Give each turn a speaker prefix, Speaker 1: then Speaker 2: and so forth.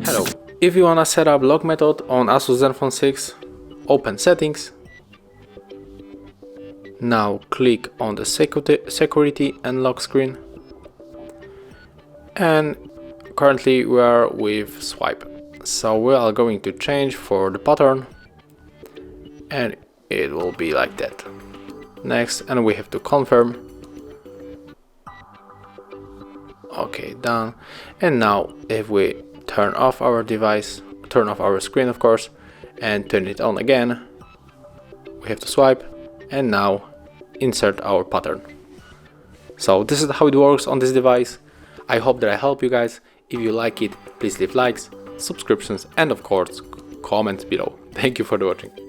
Speaker 1: Hello, if you wanna set up lock method on Asus Zenfone 6, open settings. Now click on the security and lock screen. And currently we are with swipe. So we are going to change for the pattern and it will be like that. Next, and we have to confirm. Okay, done. And now if we turn off our device, turn off our screen of course, and turn it on again, we have to swipe and now insert our pattern. So this is how it works on this device. I hope that I help you guys. If you like it, please leave likes, subscriptions, and of course comments below. Thank you for watching.